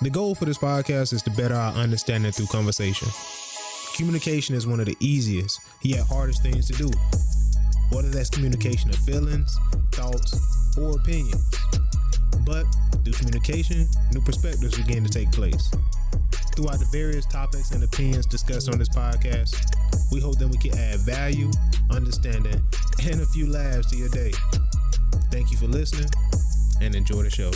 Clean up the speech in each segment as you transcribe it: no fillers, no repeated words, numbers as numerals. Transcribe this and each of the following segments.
The goal for this podcast is to better our understanding through conversation. Communication is one of the easiest, yet hardest things to do. Whether that's communication of feelings, thoughts, or opinions. But through communication, new perspectives begin to take place. Throughout the various topics and opinions discussed on this podcast, we hope that we can add value, understanding, and a few laughs to your day. Thank you for listening, and enjoy the show.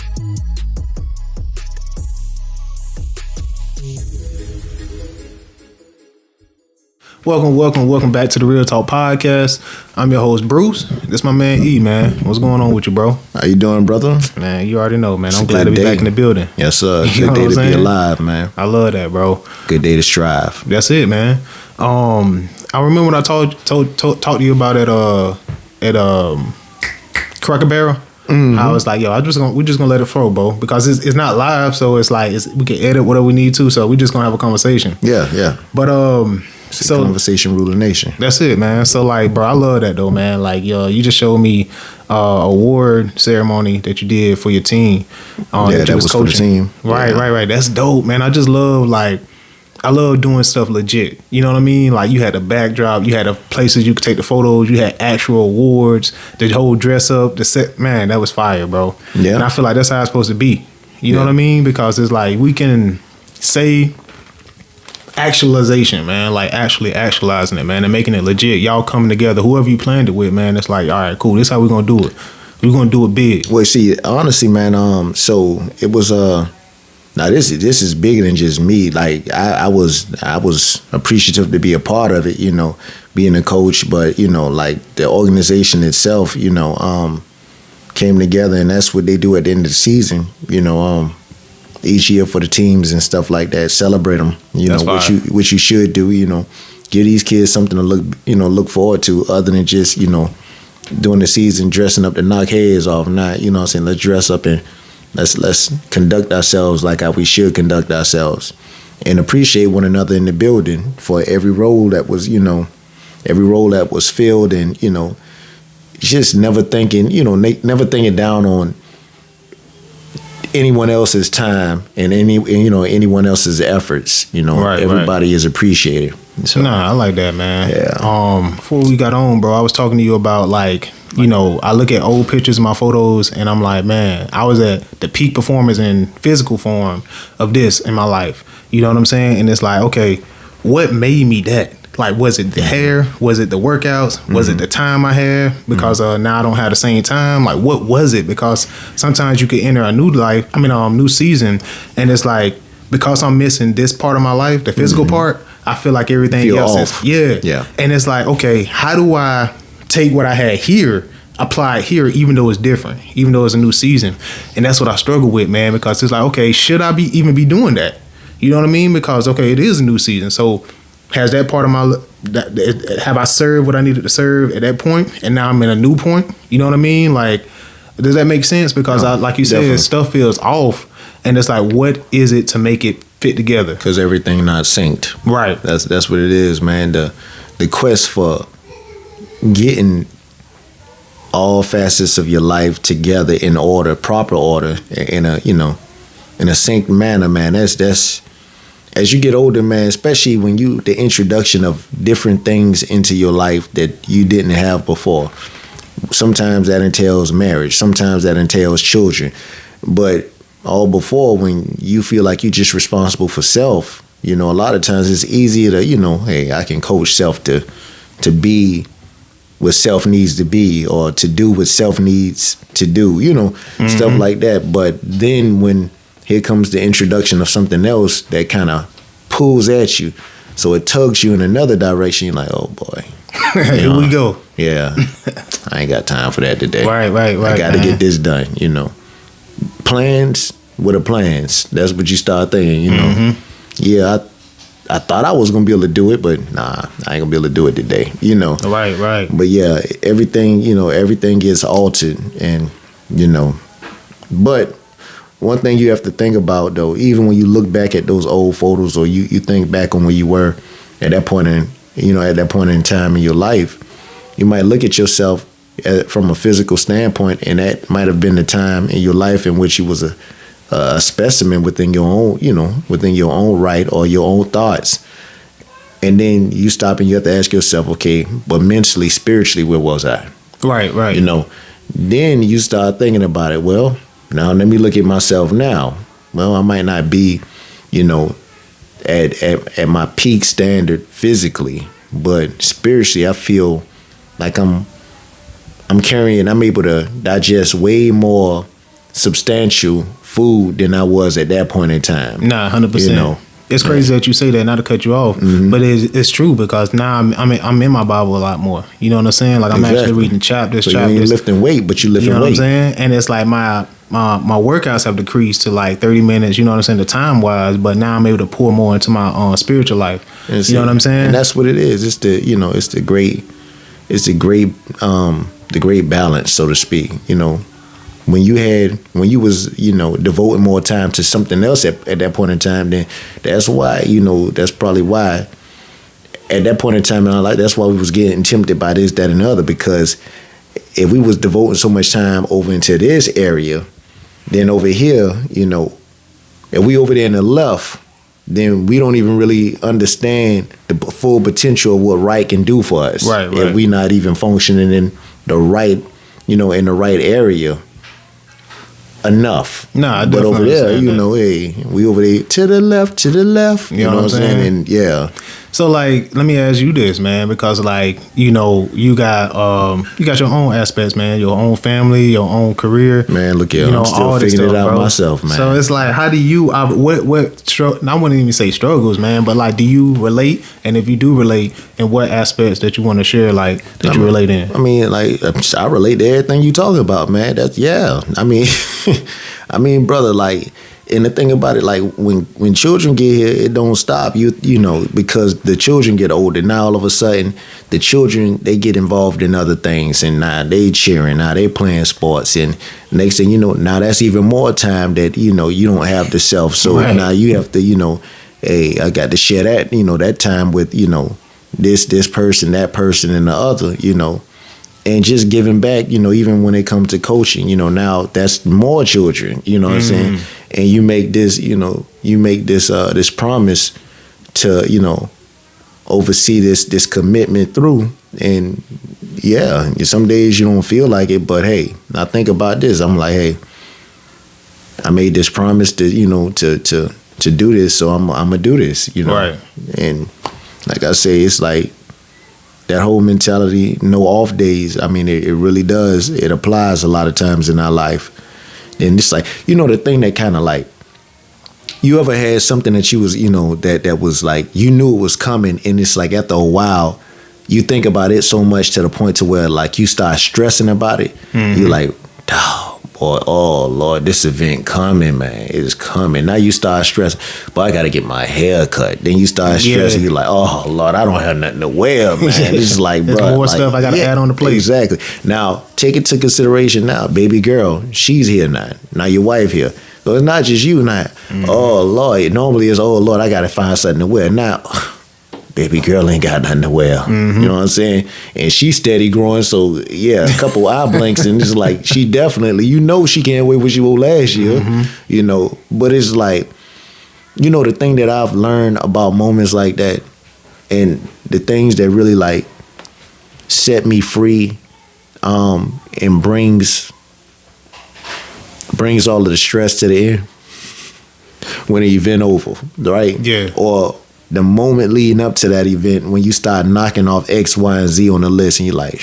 Welcome back to the Real Talk Podcast. I'm your host, Bruce. This my man, E, man. What's going on with you, bro? How you doing, brother? Man, you already know, man. I'm glad to be back in the building. Yes, sir. Good day to be alive, man. I love that, bro. Good day to strive. That's it, man. I remember when I talked to you about at Cracker Barrel. Mm-hmm. I was like, yo, we're just gonna let it flow, bro, because it's not live, so it's like we can edit whatever we need to, so we just gonna have a conversation. Yeah. But so conversation rule the nation. That's it, man. So like, bro, I love that though, man. Like, yo, you just showed me award ceremony that you did for your team. That was coaching. For the team. Right. That's dope, man. I just love doing stuff legit. You know what I mean? Like, you had a backdrop, you had the places you could take the photos, you had actual awards, the whole dress up, the set. Man, that was fire, bro. Yeah. And I feel like that's how it's supposed to be. You know what I mean? Because it's like we can say actualization, man, like actually actualizing it, man, and making it legit. Y'all coming together, whoever you planned it with, man, it's like, all right, cool, this is how we're gonna do it. We're gonna do it big. Well, see, honestly, man, so it was now this is bigger than just me. Like I was appreciative to be a part of it, you know, being a coach, but you know, like the organization itself, you know, came together, and that's what they do at the end of the season, you know, each year for the teams and stuff like that. Celebrate them, you know, which you should do, you know, give these kids something to look forward to, other than just, you know, during the season dressing up to knock heads off. Not, you know what I'm saying, let's dress up and let's conduct ourselves like how we should conduct ourselves, and appreciate one another in the building for every role that was, you know, filled, and, you know, just never thinking down on anyone else's time and anyone else's efforts. You know, everybody is appreciated. So, I like that, man. Yeah. Before we got on, bro, I was talking to you about, like, you know, I look at old pictures of my photos and I'm like, man, I was at the peak performance in physical form of this in my life. You know what I'm saying? And it's like, okay, what made me that? Like, was it the hair? Was it the workouts? Was it the time I had? Because now I don't have the same time. Like, what was it? Because sometimes you could enter a new season, and it's like, because I'm missing this part of my life, the physical part, I feel like everything else is yeah. And it's like, okay, how do I take what I had here, apply it here, even though it's different, even though it's a new season? And that's what I struggle with, man, because it's like, okay, should I even be doing that? You know what I mean? Because, okay, it is a new season, so has that part of have I served what I needed to serve at that point, and now I'm in a new point? You know what I mean? Like, does that make sense? Because like you said, stuff feels off, and it's like, what is it to make it fit together? Because everything not synced. Right. That's what it is, man. The quest for getting all facets of your life together in order, proper order, in a synced manner, man. That's as you get older, man, especially when the introduction of different things into your life that you didn't have before. Sometimes that entails marriage. Sometimes that entails children. But all before, when you feel like you're just responsible for self, you know, a lot of times it's easier to, you know, hey, I can coach self to be what self needs to be, or to do what self needs to do, you know, stuff like that. But then when here comes the introduction of something else that kind of pulls at you, so it tugs you in another direction. You're like, oh boy, here we go. Yeah, I ain't got time for that today. Right. I got to get this done. You know, plans. What are plans? That's what you start thinking. You know, yeah, I thought I was gonna be able to do it, but nah, I ain't gonna be able to do it today. You know, right. But yeah, everything gets altered, and you know, but one thing you have to think about, though, even when you look back at those old photos, or you think back on where you were at that point in time in your life, you might look at yourself from a physical standpoint, and that might have been the time in your life in which you was a specimen within your own, within your own right or your own thoughts. And then you stop and you have to ask yourself, okay, but mentally, spiritually, where was I? Right. Then you start thinking about it. Well, now let me look at myself now. Well, I might not be, at my peak standard physically, but spiritually, I feel like I'm able to digest way more substantial food than I was at that point in time. Nah, 100%. It's crazy that you say that, not to cut you off, but it's true, because now I'm in my Bible a lot more. You know what I'm saying? Like, I'm actually reading chapters. So you ain't lifting weight, but you lifting weight. You know what I'm saying? And it's like my workouts have decreased to like 30 minutes. You know what I'm saying? The time wise, but now I'm able to pour more into my spiritual life. You know what I'm saying? And that's what it is. It's the great balance, so to speak. When you was devoting more time to something else at that point in time, then that's why, that's probably why at that point in time in our life, that's why we was getting tempted by this, that, and the other. Because if we was devoting so much time over into this area, then over here, if we over there in the left, then we don't even really understand the full potential of what right can do for us. Right. If we not even functioning in the right, in the right area enough. Nah, I but over there, hey, we over there to the left. You know what I'm saying? And yeah. So, like, let me ask you this, man, because, like, you got your own aspects, man, your own family, your own career. Man, look here, I'm still figuring it out myself, man. So it's like, how do you? I wouldn't even say struggles, man, but like, do you relate? And if you do relate, in what aspects that you want to share, like, that you relate in? I mean, like, I relate to everything you talking about, man. I mean, brother, like. And the thing about it, like, when children get here, it don't stop. Because the children get older. Now all of a sudden, the children, they get involved in other things, and now they cheering, now they playing sports, and next thing you know, now that's even more time that you don't have the self. So now you have to, hey, I got to share that that time with this person, that person, and the other, and just giving back, even when it comes to coaching, now that's more children, what I'm saying? And you make this, this promise to, oversee this commitment through. And yeah, some days you don't feel like it, but hey, I think about this. I'm like, hey, I made this promise to, to do this, so I'm gonna do this, Right. And like I say, it's like, that whole mentality, no off days, I mean, it really does. It applies a lot of times in our life. And it's like, the thing that kind of like, you ever had something that you was, that was like, you knew it was coming, and it's like after a while, you think about it so much to the point to where like you start stressing about it. Mm-hmm. You're like, boy, oh Lord, this event coming, man. It is coming. Now you start stressing, but I gotta get my hair cut. Then you start stressing, you're like, oh Lord, I don't have nothing to wear, man. This is like, bro, more stuff I gotta add on the plate. Exactly. Now take it to consideration now. Baby girl, she's here now. Now your wife here. So it's not just you now. Mm-hmm. Oh Lord, normally it's, oh Lord, I gotta find something to wear. Now baby girl ain't got nothing to wear. Mm-hmm. You know what I'm saying? And she's steady growing, so yeah, a couple eye blinks, and it's like she definitely, she can't wait what she wore last year, But it's like, the thing that I've learned about moments like that, and the things that really like set me free, and brings all of the stress to the end when the event over, right? Yeah. Or the moment leading up to that event, when you start knocking off X, Y, and Z on the list, and you're like,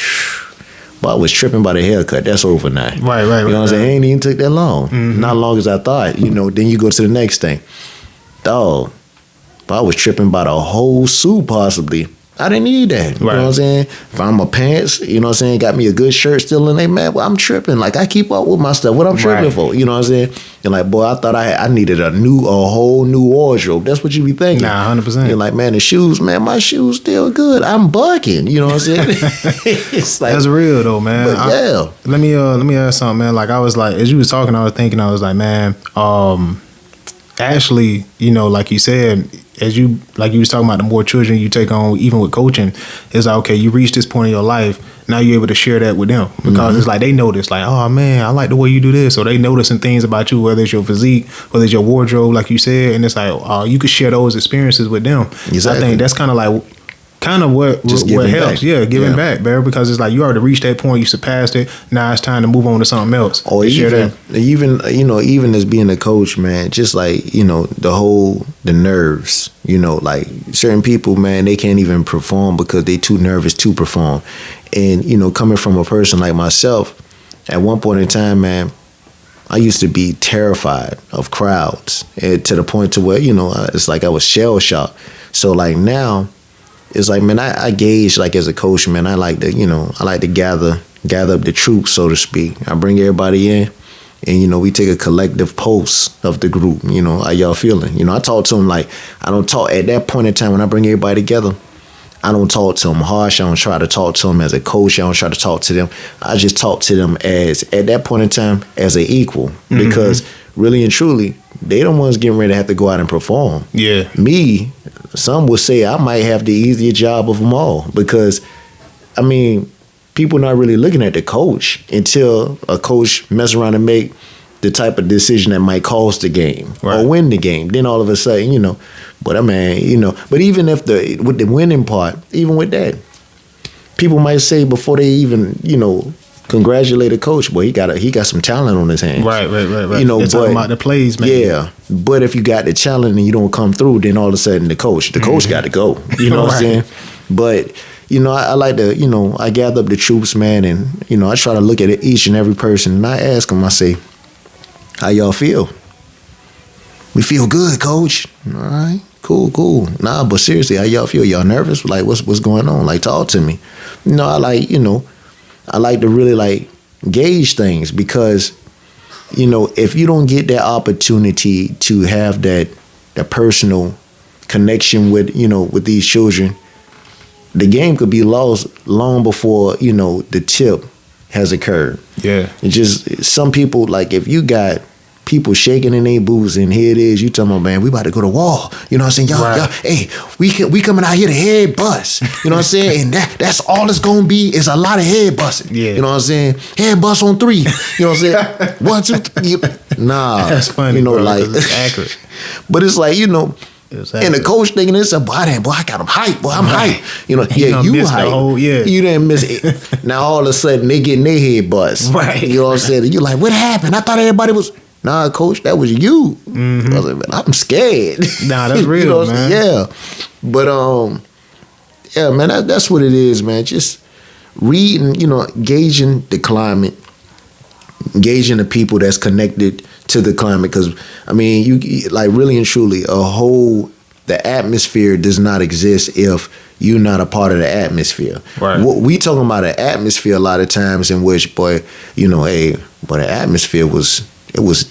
but I was tripping by the haircut. That's over now. Right. You know what I'm saying? It ain't even took that long. Mm-hmm. Not as long as I thought. Then you go to the next thing. Dog, but I was tripping by the whole suit possibly. I didn't need that. You know what I'm saying? Found my pants, got me a good shirt still in there, man. Well, I'm tripping. Like, I keep up with my stuff. What I'm tripping for? You know what I'm saying? And like, boy, I thought I needed a whole new wardrobe. That's what you be thinking. Nah, 100%. You're like, man, the shoes, man, my shoes still good. I'm bucking. You know what I'm saying? It's like, that's real though, man. But yeah. Let me ask something, man. Like, I was like, as you was talking, I was thinking, I was like, man, actually, you know, like you said, as you was talking about, the more children you take on, even with coaching, it's like, okay, you reach this point in your life, now you're able to share that with them, because it's like they notice, like, oh man, I like the way you do this, or they noticing things about you, whether it's your physique, whether it's your wardrobe, like you said, and it's like, you could share those experiences with them. Exactly. I think that's kind of what helps. Back. Giving back, Barry, because it's like you already reached that point, you surpassed it. Now it's time to move on to something else. Or even you know, even as being a coach, man, just like, you know, the nerves, you know, like certain people, man, they can't even perform because they too nervous to perform. And, you know, coming from a person like myself, at one point in time, man, I used to be terrified of crowds, and to the point to where, you know, it's like I was shell shocked. So like now, it's like, man, I gauge, like, as a coach, man, I like to gather up the troops, so to speak. I bring everybody in, and, you know, we take a collective pulse of the group. You know, how y'all feeling? You know, I talk to them like, I don't talk at that point in time when I bring everybody together. I don't talk to them harsh. I don't try to talk to them as a coach. I don't try to talk to them. I just talk to them as, at that point in time, as an equal. Because really and truly, they the ones getting ready to have to go out and perform. Yeah. Me, some would say I might have the easier job of them all, because, I mean, people not really looking at the coach until a coach mess around and make the type of decision that might cost the game or win the game. Then all of a sudden, you know, but I mean, you know, but even if with the winning part, even with that, people might say before they even, you know, congratulate a coach, boy, he got some talent on his hands. Right. You know, they're talking about the plays, man. Yeah, but if you got the talent and you don't come through, then all of a sudden the coach got to go. You know what I'm saying? But, you know, I like to, you know, I gather up the troops, man, and, you know, I try to look at each and every person, and I ask them, I say, how y'all feel? We feel good, coach. All right, cool. Nah, but seriously, how y'all feel? Y'all nervous? Like, what's going on? Like, talk to me. You know, I like to really, like, gauge things, because, you know, if you don't get that opportunity to have that personal connection with, you know, with these children, the game could be lost long before, you know, the tip has occurred. Yeah. It's just, some people, like, if you got people shaking in their boots, and here it is, you talking about, man, we about to go to war. You know what I'm saying? Y'all, hey, we coming out here to head bust. You know what I'm saying? And that's all it's gonna be, is a lot of head busting. Yeah. You know what I'm saying? Head bust on 3. You know what I'm saying? 1, 2, 3. Nah. That's funny. You know, bro, like, it's accurate. But it's like, you know, and the coach thinking this, boy, I got him hyped. Boy, I'm hyped. You know, you hyped. You didn't miss it. Now all of a sudden they getting their head bust. Right. You know what I'm saying? You like, what happened? I thought everybody was. Nah, coach, that was you. I was like, man, I'm scared. Nah, that's real, you know, man. Yeah, but yeah, man, that's what it is, man. Just reading, you know, gauging the climate, gauging the people that's connected to the climate. Because I mean, you like, really and truly, the atmosphere does not exist if you're not a part of the atmosphere. Right. We talking about an atmosphere a lot of times in which, boy, you know, but the atmosphere was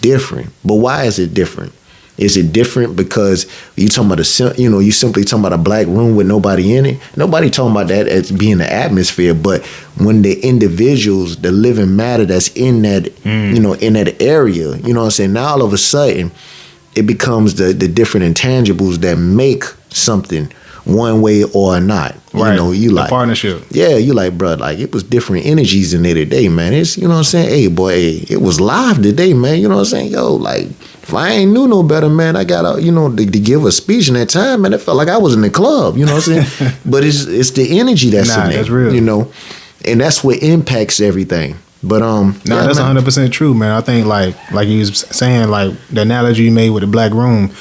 different. But why is it different? Is it different because you talking about you simply talking about a black room with nobody in it? Nobody talking about that as being the atmosphere. But when the individuals, the living matter that's in that, you know, in that area, you know what I'm saying? Now all of a sudden, it becomes the different intangibles that make something one way or not. Right. You know, you like partnership. Yeah, you like, bro, like, it was different energies in there today, man. It's, you know what I'm saying? Hey, boy, it was live today, man. You know what I'm saying? Yo, like, if I ain't knew no better, man, I got you know, to give a speech in that time, man, it felt like I was in the club. You know what I'm saying? But it's the energy that's in there. That's real. You know, and that's what impacts everything. But that's 100% true, man. I think like you was saying, like, the analogy you made with the black room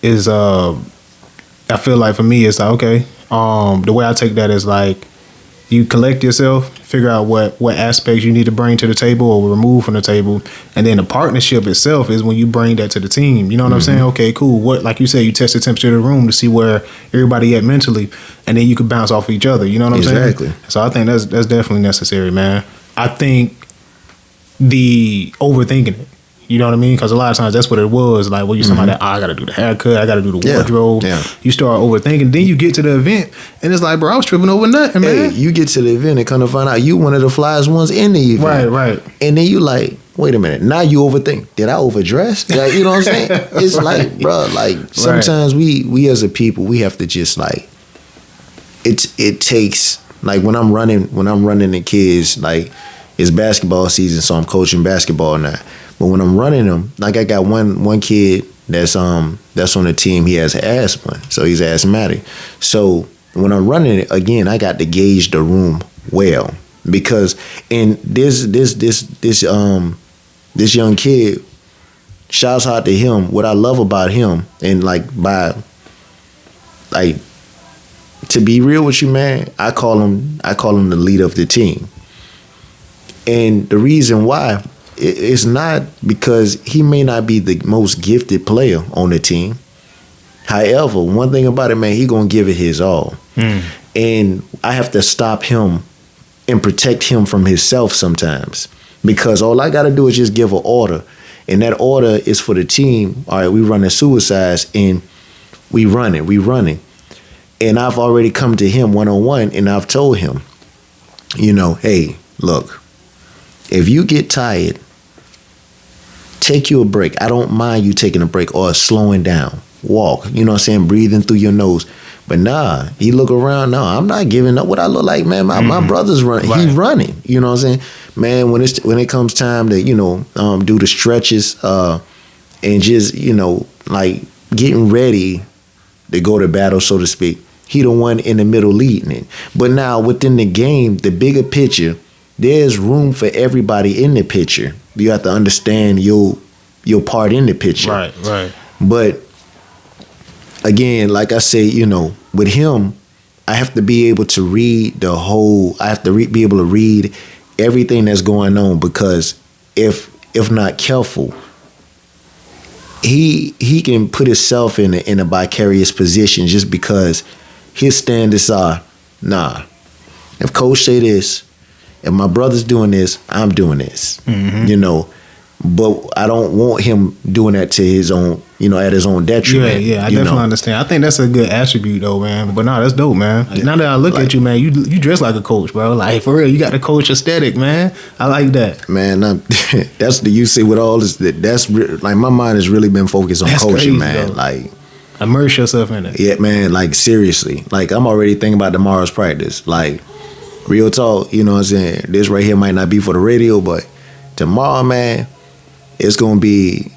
is I feel like for me it's like, okay, the way I take that is like, you collect yourself, figure out what aspects you need to bring to the table or remove from the table, and then the partnership itself is when you bring that to the team. You know what I'm saying? Okay, cool. What, like you said, you test the temperature of the room to see where everybody at mentally, and then you can bounce off each other. You know what I'm saying? Exactly. So I think that's definitely necessary, man. I think the overthinking it. You know what I mean? Because a lot of times that's what it was. Like, well, you talking about that, I got to do the haircut, I got to do the wardrobe. Yeah. You start overthinking. Then you get to the event, and it's like, bro, I was tripping over nothing, man. You get to the event and come to find out you one of the flyest ones in the event. Right. And then you like, wait a minute. Now you overthink. Did I overdress? Like, you know what I'm saying? It's like, bro, like sometimes we as a people, we have to just like, it takes, like when I'm running the kids, like it's basketball season, so I'm coaching basketball now. But when I'm running them, like I got one kid that's on the team, he has asthma, so he's asthmatic. So when I'm running it, again, I got to gauge the room well. Because in this young kid, shouts out to him. What I love about him, and to be real with you, man, I call him the leader of the team. And the reason why, it's not because he may not be the most gifted player on the team. However, one thing about it, man, he gonna give it his all. And I have to stop him and protect him from himself sometimes, because all I got to do is just give an order, and that order is for the team. All right, we running suicides, and we running, and I've already come to him one-on-one, and I've told him, you know, hey, look, if you get tired, take you a break. I don't mind you taking a break or slowing down, walk, you know what I'm saying, breathing through your nose. But nah, he look around. No, I'm not giving up what I look like, man. My brother's running. Right. He's running. You know what I'm saying, man. When it comes time to do the stretches and just like getting ready to go to battle, so to speak, he the one in the middle leading it. But now within the game, the bigger picture, there's room for everybody in the picture. You have to understand your part in the picture. Right. But again, like I say, with him, I have to be able to read the whole. I have to be able to read everything that's going on, because if not careful, he can put himself in a vicarious position just because his standards are, nah, if coach say this, if my brother's doing this, I'm doing this. But I don't want him doing that to his own, at his own detriment. Yeah, I definitely understand. I think that's a good attribute, though, man. But no, that's dope, man. Yeah. Now that I look at you, man, you dress like a coach, bro. Like, for real, you got the coach aesthetic, man. I like that. Man, that's the, you see with all this, that's like, my mind has really been focused on that's coaching, crazy, man. Though. Like, immerse yourself in it. Yeah, man, like, seriously. Like, I'm already thinking about tomorrow's practice. Like, real talk, you know what I'm saying? This right here might not be for the radio, but tomorrow, man, it's gonna be,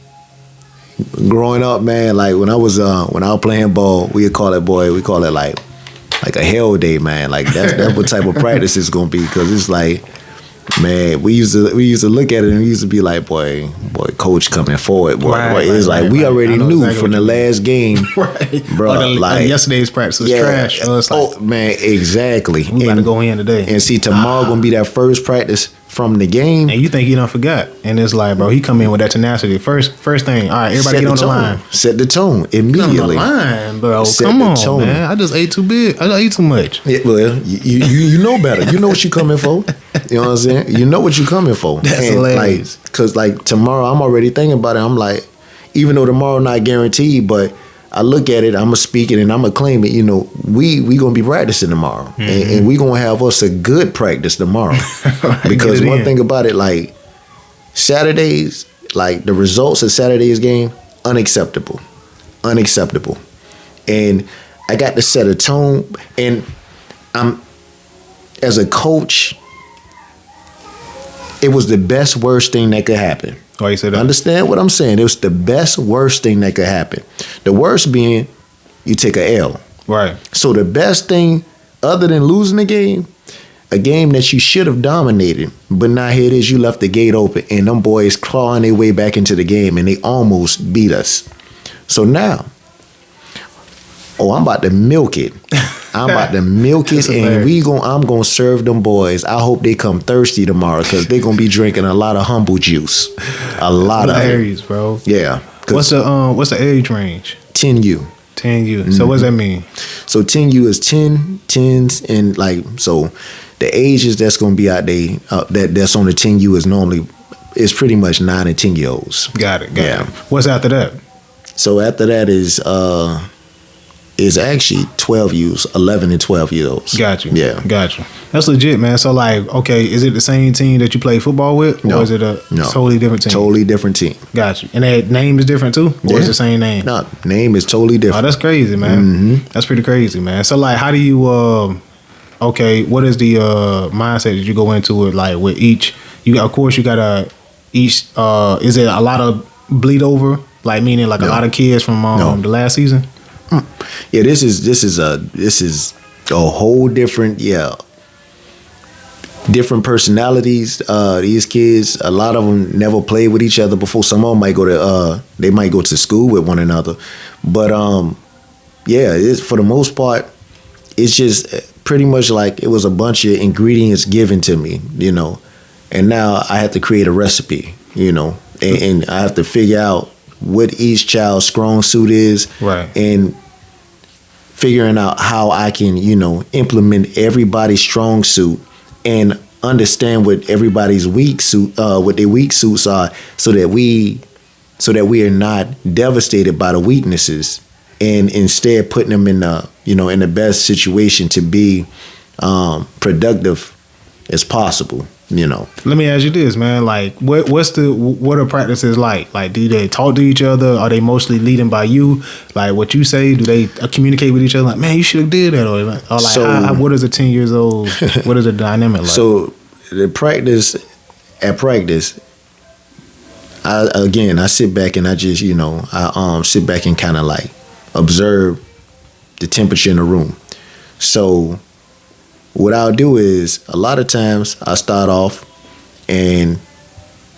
growing up, man. Like when I was playing ball, we call it like a hell day, man. Like that's what type of practice it's gonna be, because it's like, man, we used to look at it and we used to be like, boy, coach coming forward, boy. It's like we already knew exactly from the last game, right, bro. Like yesterday's practice was trash. So it's like, man, exactly. We got to go in today, and see tomorrow gonna be that first practice from the game. And you think he don't forgot, and it's like, bro, he come in with that tenacity. First thing, all right, everybody get on the line. Set the tone immediately. On the line, bro. Come on, man. I just ate too big. I ate too much. Yeah, well, you know better. You know what you coming for. You know what I'm saying? You know what you coming for. That's hilarious. Like, cause like tomorrow, I'm already thinking about it. I'm like, even though tomorrow not guaranteed, but I look at it, I'm gonna speak it, and I'm gonna claim it. We gonna be practicing tomorrow, and we gonna have us a good practice tomorrow. Because one thing about it, like Saturdays, like the results of Saturday's game, unacceptable, and I got to set a tone. And I'm, as a coach, it was the best worst thing that could happen. Oh, you said that? Understand what I'm saying? It was the best worst thing that could happen. The worst being you take a L. Right. So the best thing, other than losing a game that you should have dominated, but now here it is, you left the gate open, and them boys clawing their way back into the game, and they almost beat us. So now, I'm about to milk it. I'm about to milk it, and I'm gonna serve them boys. I hope they come thirsty tomorrow, because they're gonna be drinking a lot of humble juice. A lot of it, bro. Yeah. What's the age range? 10U. 10U. Mm-hmm. So what does that mean? So 10U is 10s, and like, so the ages that's gonna be out there that's on the 10U is pretty much 9 and 10-year-olds. Got it. What's after that? So after that is is actually 11 and 12 years old. Got you. Yeah. Got you. That's legit, man. So, like, okay, is it the same team that you play football with? Or is it a totally different team? Totally different team. Got you. And that name is different too? Or is it the same name? No, name is totally different. Oh, that's crazy, man. Mm-hmm. That's pretty crazy, man. So, like, how do you, okay, what is the mindset that you go into it, like, with each, of course, you got to, each, is it a lot of bleed over? Like, meaning, like, a lot of kids from the last season? Yeah, this is a whole different different personalities. These kids, a lot of them never played with each other before. Some of them might go to school with one another, but it's, for the most part, it's just pretty much like it was a bunch of ingredients given to me, and now I have to create a recipe, and I have to figure out what each child's strong suit is, right, and figuring out how I can, implement everybody's strong suit and understand what everybody's weak suit, what their weak suits are, so that we are not devastated by the weaknesses, and instead putting them in the best situation to be productive as possible. Let me ask you this, man. Like, what are practices like? Like, do they talk to each other? Are they mostly leading by you? Like, what you say? Do they communicate with each other? Like, man, you should have did that, or like, what is a 10 years old? What is the dynamic like? So, at practice, I sit back and I just, I sit back and kind of like observe the temperature in the room. So, what I'll do is, a lot of times I start off and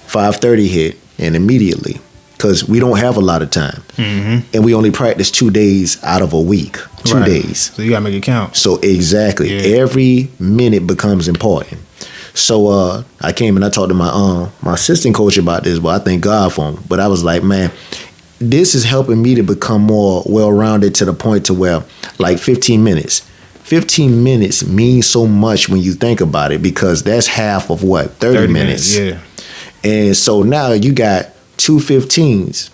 5:30 hit, and immediately, because we don't have a lot of time, and we only practice 2 days out of a week, 2 days. So you gotta make it count. So exactly, every minute becomes important. So I came and I talked to my assistant coach about this, but I thank God for him. But I was like, man, this is helping me to become more well-rounded to the point to where, like, 15 minutes. 15 minutes means so much when you think about it, because that's half of what? 30 minutes. Yeah. And so now you got 2 15s.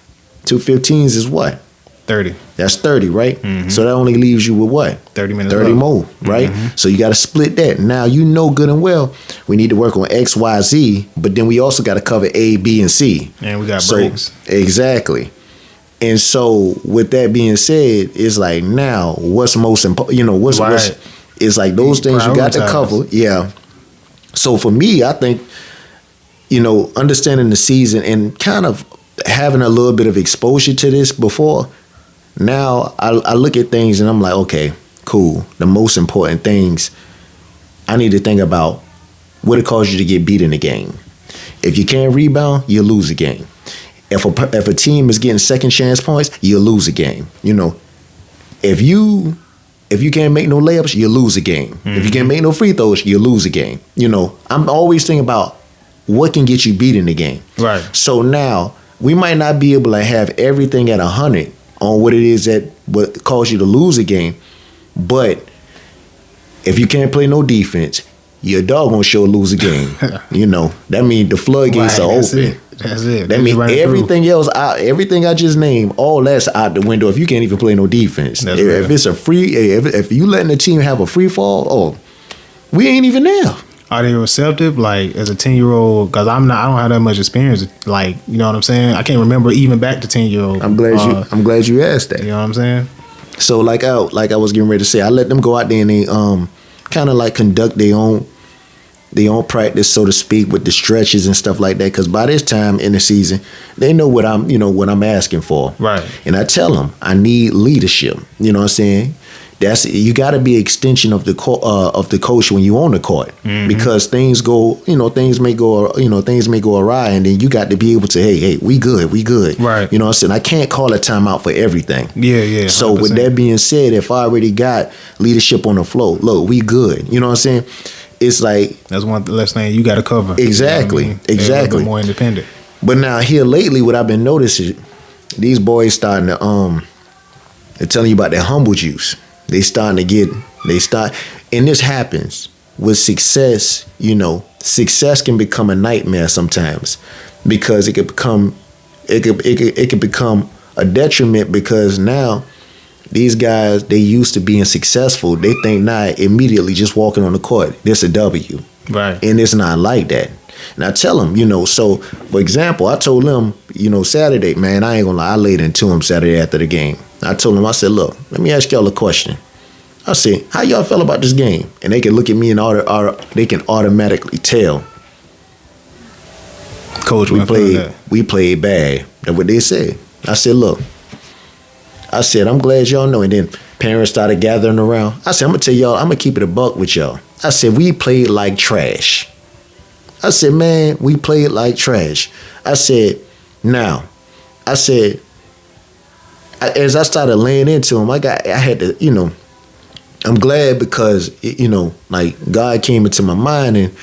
2 15s is what? 30. That's 30, right? Mm-hmm. So that only leaves you with what? 30 minutes. 30 more, right? Mm-hmm. So you got to split that. Now, good and well, we need to work on X, Y, Z, but then we also got to cover A, B, and C. And we got breaks. Exactly. And so, with that being said, it's like, now, what's most important? It's like those things you got to cover. Yeah. So for me, I think, understanding the season and kind of having a little bit of exposure to this before, now I look at things and I'm like, okay, cool. The most important things, I need to think about what it causes you to get beat in the game. If you can't rebound, you lose a game. If a team is getting second chance points, you'll lose a game. If you can't make no layups, you lose a game. Mm-hmm. If you can't make no free throws, you lose a game. I'm always thinking about what can get you beat in the game. Right. So now we might not be able to have everything at 100 on what it is that would cause you to lose a game, but if you can't play no defense, your dog gonna sure lose a game. That means the floodgates are open. That's it. That means everything else, everything I just named, all that's out the window if you can't even play no defense. If it's a free, if you letting the team have a free fall, we ain't even there. Are they receptive? Like, as a 10-year-old, because I don't have that much experience. Like, you know what I'm saying? I can't remember even back to 10-year-old. I'm glad you asked that. You know what I'm saying? So like I was getting ready to say, I let them go out there and they kind of like conduct their own practice, so to speak, with the stretches and stuff like that. Because by this time in the season, they know what I'm asking for. Right. And I tell them I need leadership. You know what I'm saying? You got to be an extension of the coach when you on the court, mm-hmm. because things may go awry, and then you got to be able to, hey, we good. Right. You know what I'm saying? I can't call a timeout for everything. Yeah. 100%. So with that being said, if I already got leadership on the floor, look, we good. You know what I'm saying? It's like, that's one less thing you got to cover. Exactly. You know what I mean? Exactly. A little bit more independent. But now here lately, what I've been noticing, these boys starting to they're telling you about their humble juice. And this happens with success. Success can become a nightmare sometimes, because it could become a detriment, because now these guys, they used to being successful. They think now immediately just walking on the court, this a W. Right. And it's not like that. And I tell them, so for example, I told them, Saturday, man, I ain't gonna lie, I laid into them Saturday after the game. I told them, I said, look, let me ask y'all a question. I said, how y'all feel about this game? And they can look at me and they can automatically tell. Coach, we played bad. That's what they said. I said, look. I said, I'm glad y'all know. And then parents started gathering around. I said, I'm going to tell y'all, I'm going to keep it a buck with y'all. I said, we played like trash. I said, man, we played like trash. I said, now, as I started laying into him, I had to, I'm glad because, like God came into my mind and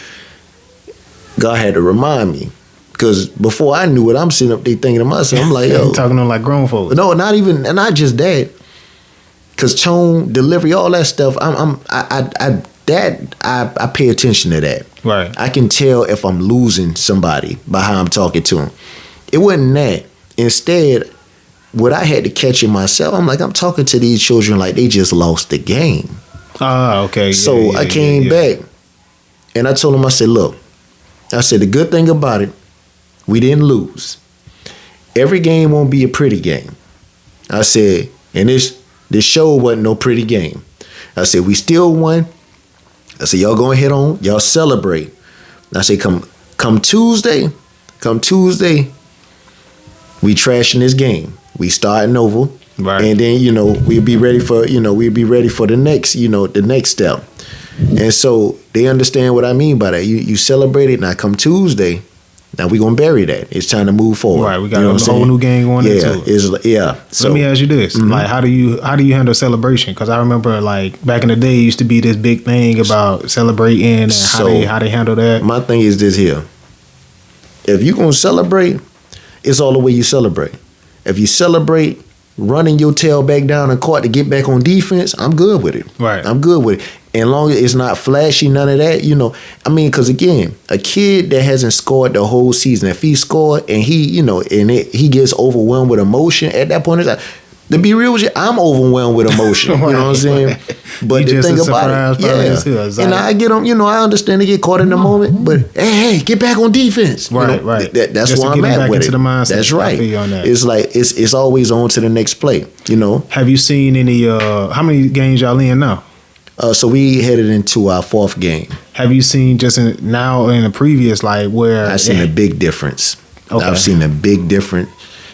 God had to remind me. Because before I knew it, I'm sitting up there thinking to myself, I'm like, yo. Talking to them like grown folks. No, not even, and not just that. Because tone, delivery, all that stuff, I pay attention to that. Right. I can tell if I'm losing somebody by how I'm talking to them. It wasn't that. Instead, what I had to catch in myself, I'm like, I'm talking to these children like they just lost the game. Ah, okay. So I came back and I told them, I said, look, I said, the good thing about it, we didn't lose. Every game won't be a pretty game. I said, and this show wasn't no pretty game. I said, we still won. I said, y'all go ahead on, y'all celebrate. I said, come Tuesday, we trashing this game. We starting over. Right. And then, we'll be ready for the next, the next step. And so they understand what I mean by that. You celebrate it. Now come Tuesday, now we're going to bury that. It's time to move forward. Right, we got a whole new game going into it. So let me ask you this. Mm-hmm. Like, how do you handle celebration? Because I remember, like, back in the day, it used to be this big thing about celebrating and how they handle that. My thing is this here. If you're going to celebrate, it's all the way you celebrate. If you celebrate running your tail back down the court to get back on defense, I'm good with it. Right. I'm good with it. And long as it's not flashy, none of that, because again, a kid that hasn't scored the whole season, if he scored and he gets overwhelmed with emotion at that point, it's like, to be real with you, I'm overwhelmed with emotion. Right, you know what I'm saying? But the thing about it, and I get them, I understand they get caught in the moment, but hey, get back on defense. Right, right. That's where I'm at with it. The mindset. That's right. I feel you on that. It's like it's always on to the next play. Have you seen any? How many games y'all in now? So we headed into our fourth game. Have you seen just now in the previous, like where I've seen a big difference. Okay. I've seen a big difference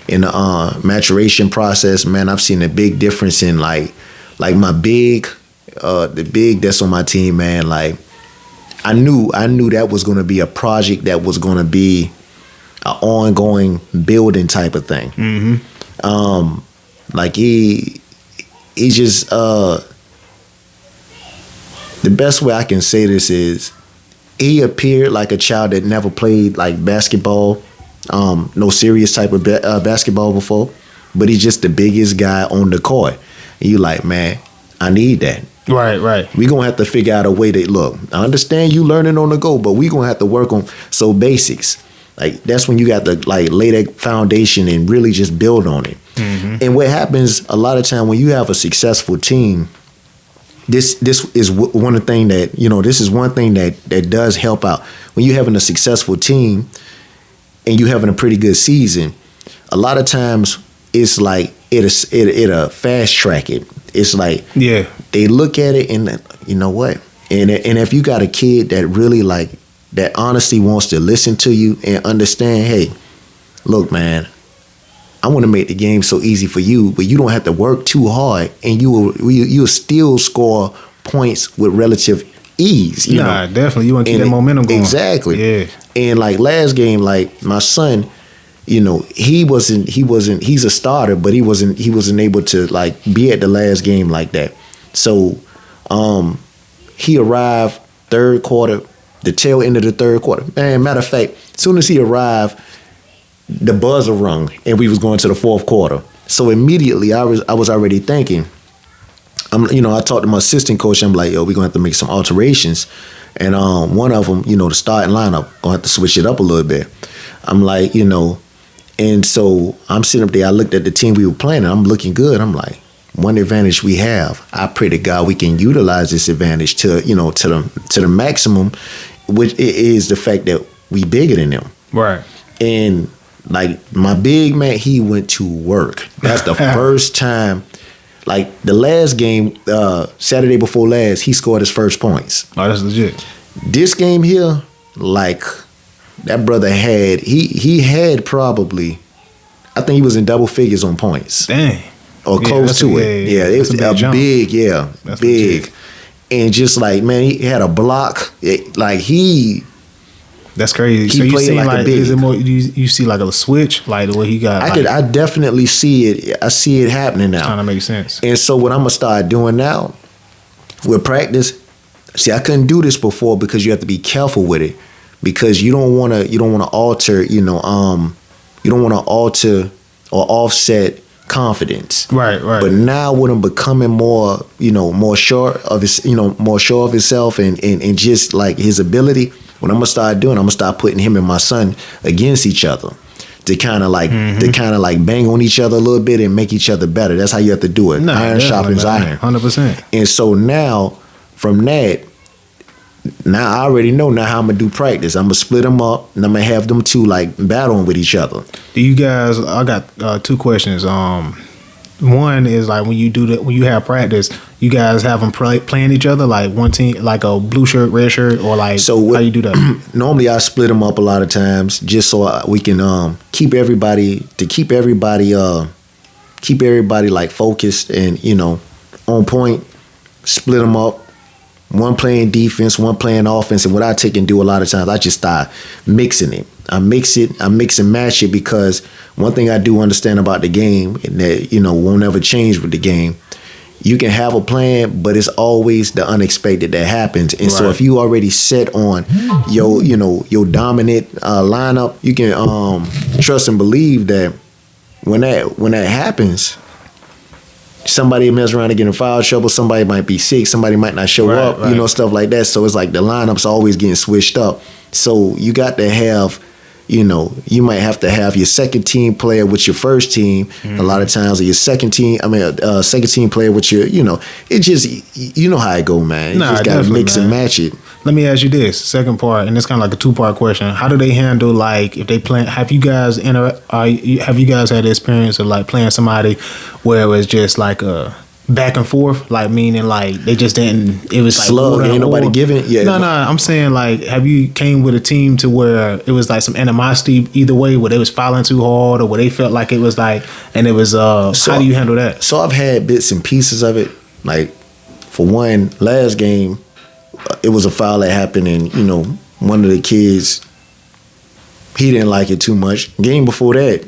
in the maturation process. Man, I've seen a big difference in like my the big that's on my team. Man, like I knew that was going to be a project that was going to be an ongoing building type of thing. Mm-hmm. Like he just the best way I can say this is he appeared like a child that never played like basketball, no serious type of basketball before, but he's just the biggest guy on the court. And you like, man, I need that. Right. We're going to have to figure out a way to, look, I understand you learning on the go, but we're going to have to work on basics. Like, that's when you got to, like, lay that foundation and really just build on it. Mm-hmm. And what happens a lot of time when you have a successful team, this is one of the thing that, this is one thing that does help out. When you're having a successful team and you having a pretty good season, a lot of times it's like it'll fast track it. It's like they look at it and you know what? And if you got a kid that really like that honestly wants to listen to you and understand, hey, look, man, I want to make the game so easy for you, but you don't have to work too hard, and you'll still score points with relative ease. You know? Definitely. You want to keep that momentum going. Exactly. Yeah. And like last game, like my son, he's a starter, but he wasn't able to like be at the last game like that. So he arrived third quarter, the tail end of the third quarter. Man, matter of fact, as soon as he arrived, the buzzer rung and we was going to the fourth quarter. So immediately I was already thinking, I talked to my assistant coach. I'm like, yo, we're gonna have to make some alterations. And one of them, the starting lineup, gonna have to switch it up a little bit. I'm like, and so I'm sitting up there, I looked at the team we were playing and I'm looking good. I'm like, one advantage we have. I pray to God we can utilize this advantage to the maximum, which is the fact that we bigger than them. Right. And like my big man, he went to work. That's the first time. Like the last game, Saturday before last, he scored his first points. Oh, that's legit. This game here, like that brother had, he had probably, I think he was in double figures on points. Dang. Or close to it. Yeah, it was a big, that's big. Legit. And just like, man, he had a block. That's crazy. So you see like is it more? You see like a switch, like the way he got. I definitely see it. I see it happening now. Trying to make sense. And so what I'm gonna start doing now with practice. See, I couldn't do this before because you have to be careful with it, because you don't want to alter. You don't want to alter or offset confidence. Right. But now when I'm becoming more sure of himself and just like his ability. What I'm gonna start doing, I'm gonna start putting him and my son against each other to kind of like bang on each other a little bit and make each other better. That's how you have to do it. No, iron sharpens iron. 100%. And so now from that, now I already know now how I'm gonna do practice. I'm gonna split them up and I'm gonna have them two like battling with each other. Do you guys? I got two questions. One is like when you have practice, you guys have them playing each other like one team, like a blue shirt, red shirt, or like how you do that? Normally I split them up a lot of times just so we can keep everybody like focused and on point. Split them up. One playing defense, one playing offense, and what I take and do a lot of times, I just start mixing it. I mix and match it, because one thing I do understand about the game, and that won't ever change with the game, you can have a plan, but it's always the unexpected that happens. And so if you already set on your dominant lineup, you can trust and believe that when that happens, somebody mess around and get in foul trouble, somebody might be sick, somebody might not show up, stuff like that. So it's like the lineup's always getting switched up. So you got to have, you might have to have your second team player with your first team a lot of times, or your second team player with your, it just, how it go, man. You just got to mix and match it. Let me ask you this, second part, and it's kind of like a two-part question. How do they handle, like, if they play, have you guys had the experience of like playing somebody where it was just like a back and forth, like meaning like they just didn't, it was like slug, ain't nobody giving it? Yeah. No, I'm saying like, have you came with a team to where it was like some animosity either way, where they was fouling too hard, or where they felt like it was like, and it was, how do you handle that? So I've had bits and pieces of it. Like, for one, last game, it was a foul that happened, and one of the kids, he didn't like it too much. Game before that,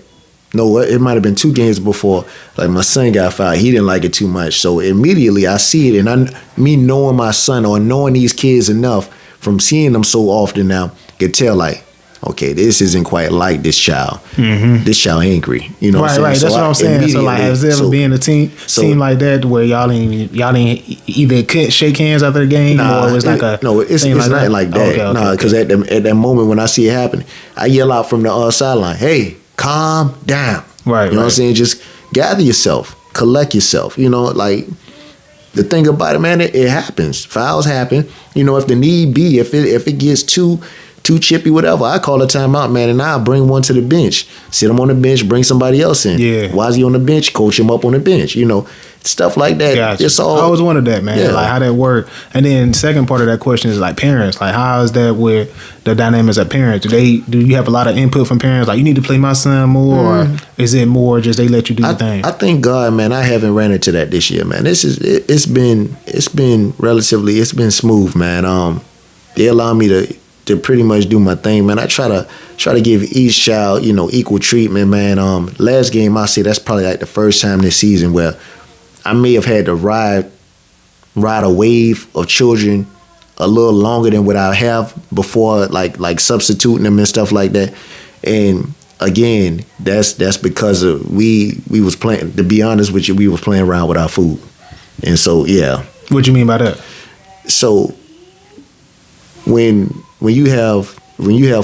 no, it might have been 2 games before, like my son got fouled. He didn't like it too much. So immediately I see it, and me knowing my son or knowing these kids enough from seeing them so often now, could tell like, okay, this isn't quite like this child. Mm-hmm. This child angry. You know what I'm saying? Right. That's what I'm saying. So like, has there ever been a team like that where y'all didn't either shake hands after the game, or it was like a it's nothing like that. Okay, because at that moment when I see it happen, I yell out from the sideline, "Hey, calm down!" Right. You know what I'm saying? Just gather yourself, collect yourself. Like, the thing about it, man, it happens. Fouls happen. If the need be, if it gets too chippy, whatever, I call a timeout, man, and I'll bring one to the bench. Sit him on the bench, bring somebody else in. Yeah. Why is he on the bench? Coach him up on the bench. Stuff like that. Gotcha. It's all. I always wondered that, man. Yeah. Like how that work. And then second part of that question is like parents. Like how is that with the dynamics of parents? Do you have a lot of input from parents? Like you need to play my son more, or is it more just they let you do the thing? I thank God, man. I haven't ran into that this year, man. It's been relatively smooth, man. They allow me to pretty much do my thing, man. I try to give each child, equal treatment, man. Last game, I say that's probably like the first time this season where I may have had to ride a wave of children a little longer than what I have before, like substituting them and stuff like that. And again, that's because of we was playing. To be honest with you, we was playing around with our food, and so yeah. What you mean by that? So when you have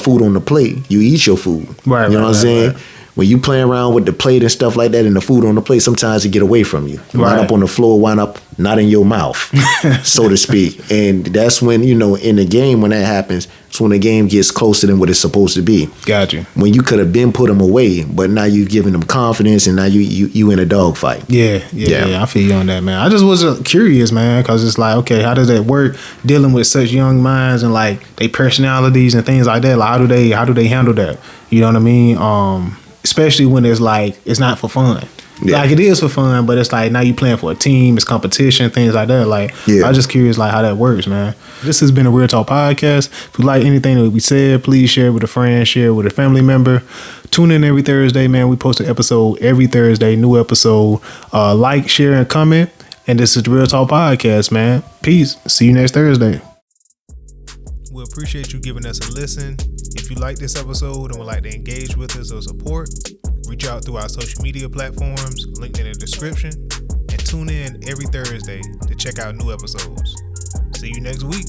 food on the plate, you eat your food. Right. You know what I'm saying? Right. when you play around with the plate and stuff like that and the food on the plate, sometimes it get away from you. Wind up on the floor, wind up not in your mouth, so to speak. And that's when, you know, in the game, when that happens, it's when the game gets closer than what it's supposed to be. Gotcha. When you could have been put them away, but now you've given them confidence and now you in a dogfight. Yeah. I feel you on that, man. I just was curious, man, because it's like, okay, how does that work dealing with such young minds and like their personalities and things like that? Like, how do they handle that? You know what I mean? Especially when it's like, it's not for fun. Yeah. Like, it is for fun, but it's like now you playing for a team, it's competition, things like that. Like, I'm just curious, like, how that works, man. This has been a Real Talk podcast. If you like anything that we said, please share it with a friend, share it with a family member. Tune in every Thursday, man. We post an episode every Thursday, new episode. Like, share, and comment. And this is the Real Talk podcast, man. Peace. See you next Thursday. We appreciate you giving us a listen. If you like this episode and would like to engage with us or support, reach out through our social media platforms, linked in the description, and tune in every Thursday to check out new episodes. See you next week.